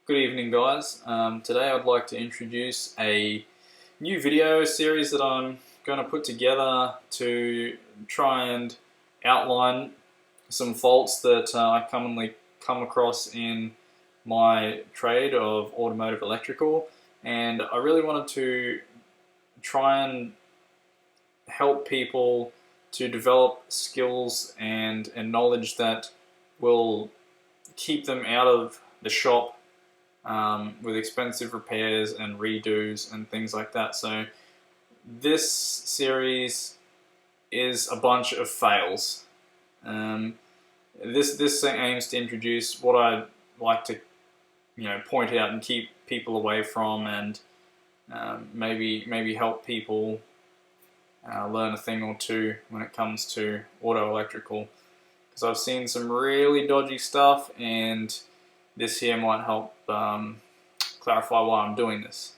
Good evening, guys. Today I'd like to introduce a new video series that I'm going to put together to try and outline some faults that I commonly come across in my trade of automotive electrical, and I really wanted to try and help people to develop skills and knowledge that will keep them out of the shop with expensive repairs and redos and things like that. So this series is a bunch of fails. This aims to introduce what I like to point out and keep people away from, and maybe help people learn a thing or two when it comes to auto electrical, because I've seen some really dodgy stuff, and this here might help clarify why I'm doing this.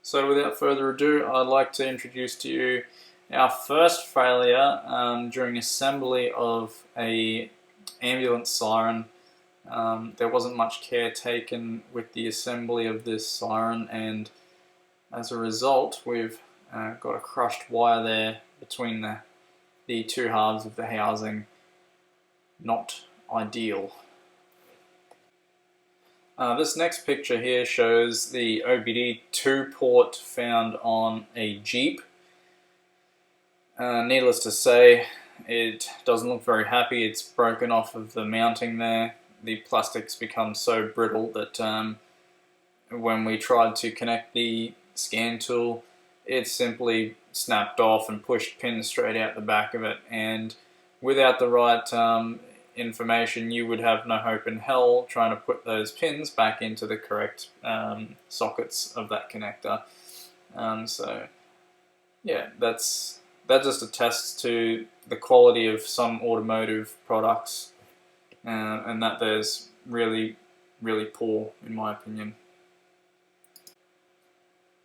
So without further ado, I'd like to introduce to you our first failure during assembly of a ambulance siren. There wasn't much care taken with the assembly of this siren, and as a result we've got a crushed wire there between the two halves of the housing. Not ideal. This next picture here shows the OBD2 port found on a Jeep. Needless to say, it doesn't look very happy. It's broken off of the mounting there. The plastic's become so brittle that when we tried to connect the scan tool, it simply snapped off and pushed pins straight out the back of it, and without the right information, you would have no hope in hell trying to put those pins back into the correct sockets of that connector. So yeah, that just attests to the quality of some automotive products, and that there's really poor, in my opinion.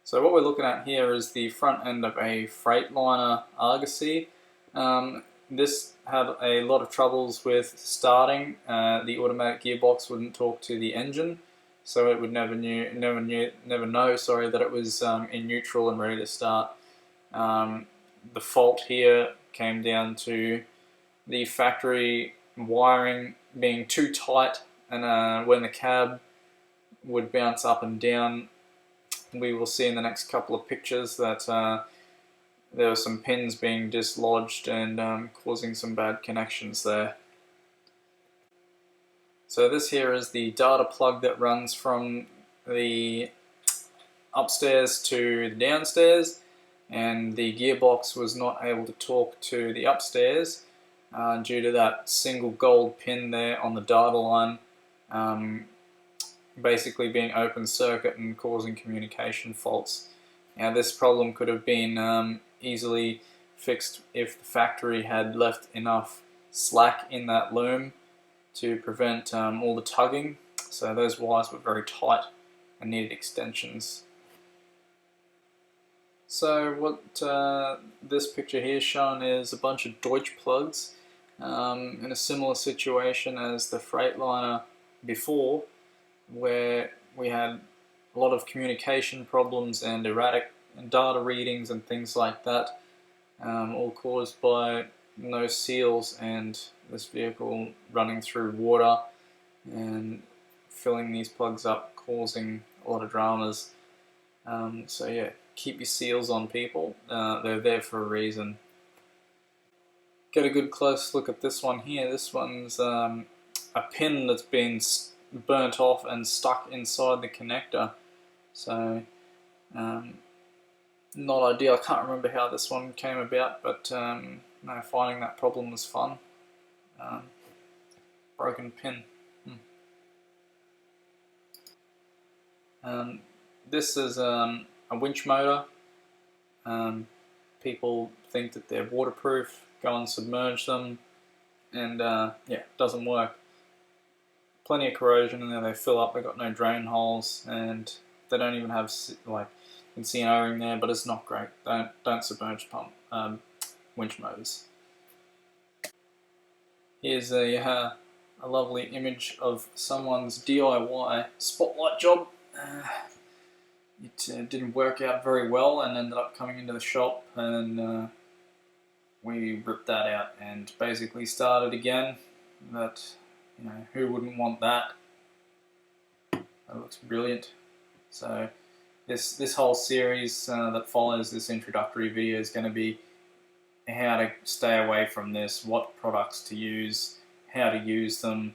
So what we're looking at here is the front end of a Freightliner Argosy. This had a lot of troubles with starting. The automatic gearbox wouldn't talk to the engine, so it would never know that it was in neutral and ready to start. The fault here came down to the factory wiring being too tight, and when the cab would bounce up and down, we will see in the next couple of pictures that there were some pins being dislodged and causing some bad connections there. So this here is the data plug that runs from the upstairs to the downstairs, and the gearbox was not able to talk to the upstairs due to that single gold pin there on the data line basically being open circuit and causing communication faults. Now this problem could have been easily fixed if the factory had left enough slack in that loom to prevent all the tugging. So those wires were very tight and needed extensions. So what this picture here shown is a bunch of Deutsch plugs in a similar situation as the Freightliner before, where we had a lot of communication problems and erratic data readings and things like that, all caused by no seals and this vehicle running through water and filling these plugs up, causing a lot of dramas. So yeah, keep your seals on, people. They're there for a reason. Get a good close look at this one here. This one's a pin that's been burnt off and stuck inside the connector. So not ideal. I can't remember how this one came about, but no, finding that problem was fun. Broken pin. This is a winch motor. People think that they're waterproof, go and submerge them, and yeah, it doesn't work. Plenty of corrosion in there, they fill up, they've got no drain holes, and they don't even have, like, you can see an O-ring there, but it's not great. Don't submerge pump winch motors. Here's a a lovely image of someone's DIY spotlight job. It didn't work out very well and ended up coming into the shop, and we ripped that out and basically started again. But who wouldn't want that? That looks brilliant. So this whole series that follows this introductory video is going to be how to stay away from this, what products to use, how to use them,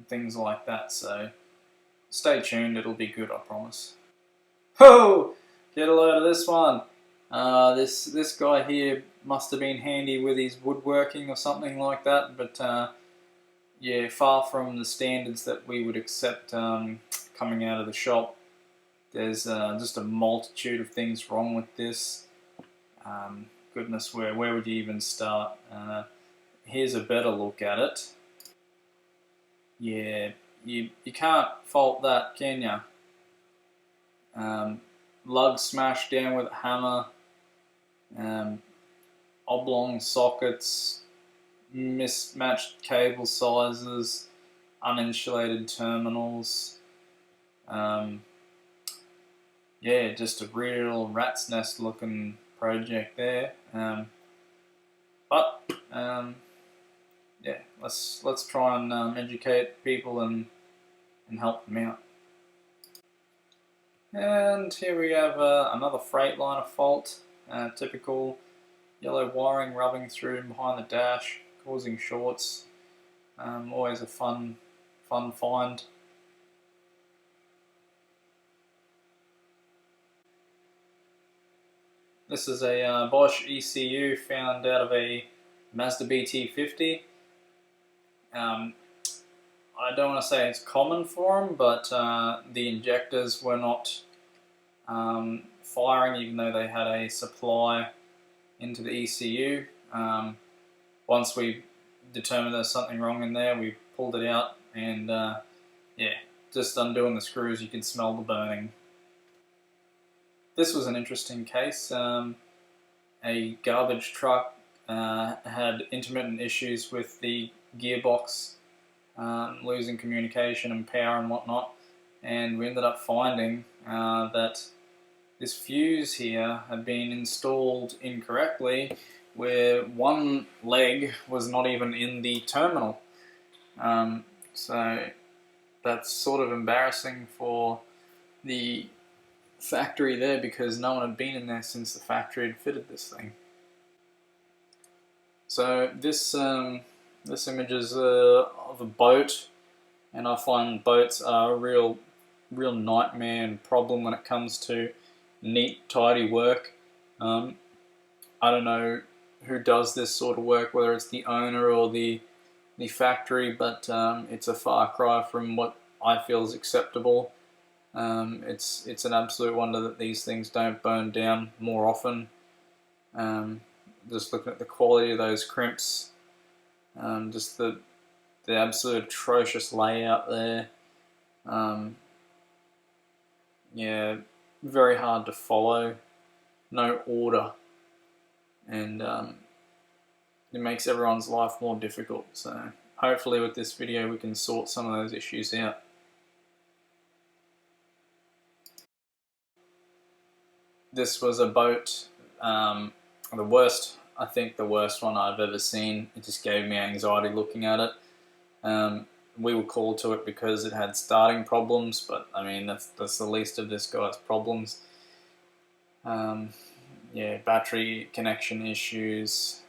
things like that. So stay tuned, it'll be good, I promise. Oh, get a load of this one. This guy here must have been handy with his woodworking or something like that, but yeah, far from the standards that we would accept coming out of the shop. There's just a multitude of things wrong with this. Goodness, where would you even start? Here's a better look at it. Yeah, you can't fault that, can ya? Lug smashed down with a hammer, oblong sockets, mismatched cable sizes, uninsulated terminals. Yeah, just a real rat's nest looking project there. But yeah, let's try and educate people and help them out. And here we have another Freightliner fault. Typical yellow wiring rubbing through behind the dash, causing shorts. Always a fun find. This is a Bosch ECU found out of a Mazda BT50. I don't want to say it's common for them, but the injectors were not firing even though they had a supply into the ECU. Once we determined there's something wrong in there, we pulled it out, and yeah, just undoing the screws, you can smell the burning. This was an interesting case. A garbage truck had intermittent issues with the gearbox, losing communication and power and whatnot, and we ended up finding that this fuse here had been installed incorrectly, where one leg was not even in the terminal. So that's sort of embarrassing for the factory there, because no one had been in there since the factory had fitted this thing. So this image is of a boat, and I find boats are a real nightmare and problem when it comes to neat, tidy work. I don't know who does this sort of work, whether it's the owner or the factory, but it's a far cry from what I feel is acceptable. It's an absolute wonder that these things don't burn down more often. Just looking at the quality of those crimps, just the absolute atrocious layout there. Yeah, very hard to follow, no order, and it makes everyone's life more difficult. So hopefully with this video we can sort some of those issues out. This was a boat, I think the worst one I've ever seen. It just gave me anxiety looking at it. We were called to it because it had starting problems, but I mean that's the least of this guy's problems. Yeah, battery connection issues,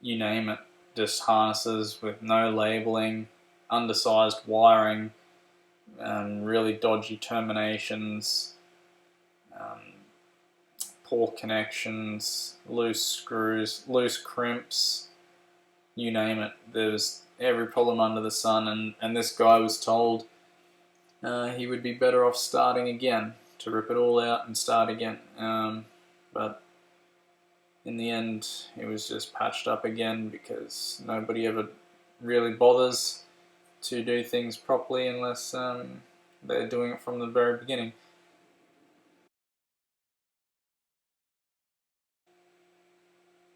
you name it. Just harnesses with no labeling, undersized wiring, really dodgy terminations, poor connections, loose screws, loose crimps, you name it. There's every problem under the sun, and this guy was told he would be better off starting again, to rip it all out and start again. But in the end, it was just patched up again, because nobody ever really bothers to do things properly unless they're doing it from the very beginning.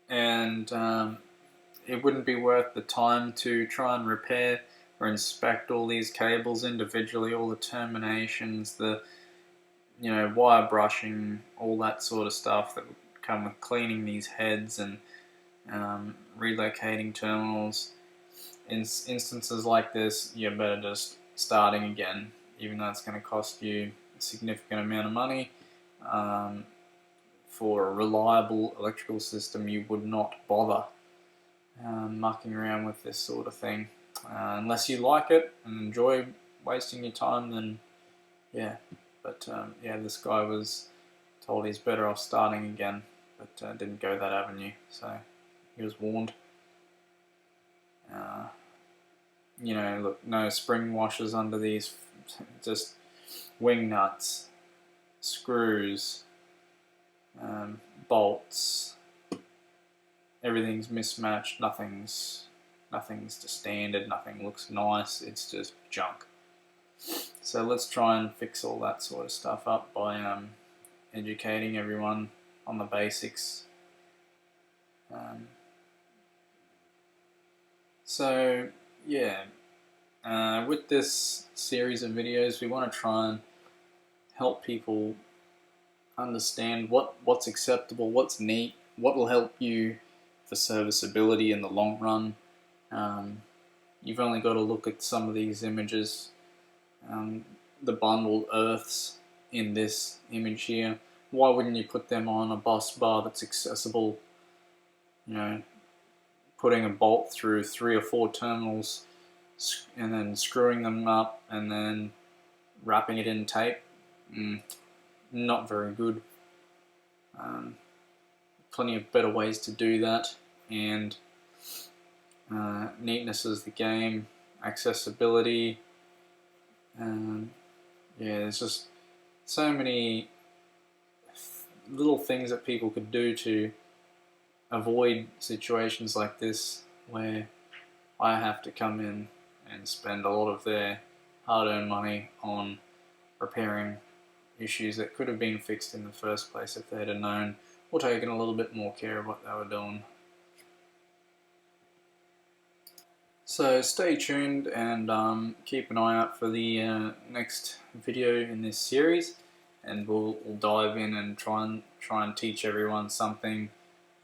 And it wouldn't be worth the time to try and repair or inspect all these cables individually, all the terminations, the wire brushing, all that sort of stuff that would come with cleaning these heads and relocating terminals. In instances like this, you're better just starting again, even though it's going to cost you a significant amount of money. For a reliable electrical system, you would not bother mucking around with this sort of thing. Unless you like it and enjoy wasting your time, then yeah. But yeah, this guy was told he's better off starting again, but didn't go that avenue, so he was warned. Look, no spring washers under these, just wing nuts, screws, bolts. Everything's mismatched. Nothing's to standard. Nothing looks nice. It's just junk. So let's try and fix all that sort of stuff up by educating everyone on the basics. So yeah, with this series of videos, we want to try and help people understand what's acceptable, what's neat, what will help you for serviceability in the long run. You've only got to look at some of these images. The bundled earths in this image here. Why wouldn't you put them on a bus bar that's accessible? Putting a bolt through 3 or 4 terminals and then screwing them up and then wrapping it in tape. Not very good. Plenty of better ways to do that, and neatness is the game, accessibility. Yeah, there's just so many little things that people could do to avoid situations like this where I have to come in and spend a lot of their hard-earned money on repairing issues that could have been fixed in the first place if they'd have known or taken a little bit more care of what they were doing. So stay tuned and keep an eye out for the next video in this series, and we'll dive in and try and teach everyone something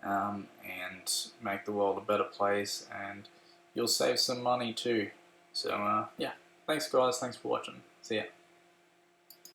and make the world a better place, and you'll save some money too. So yeah, thanks guys, thanks for watching. See ya.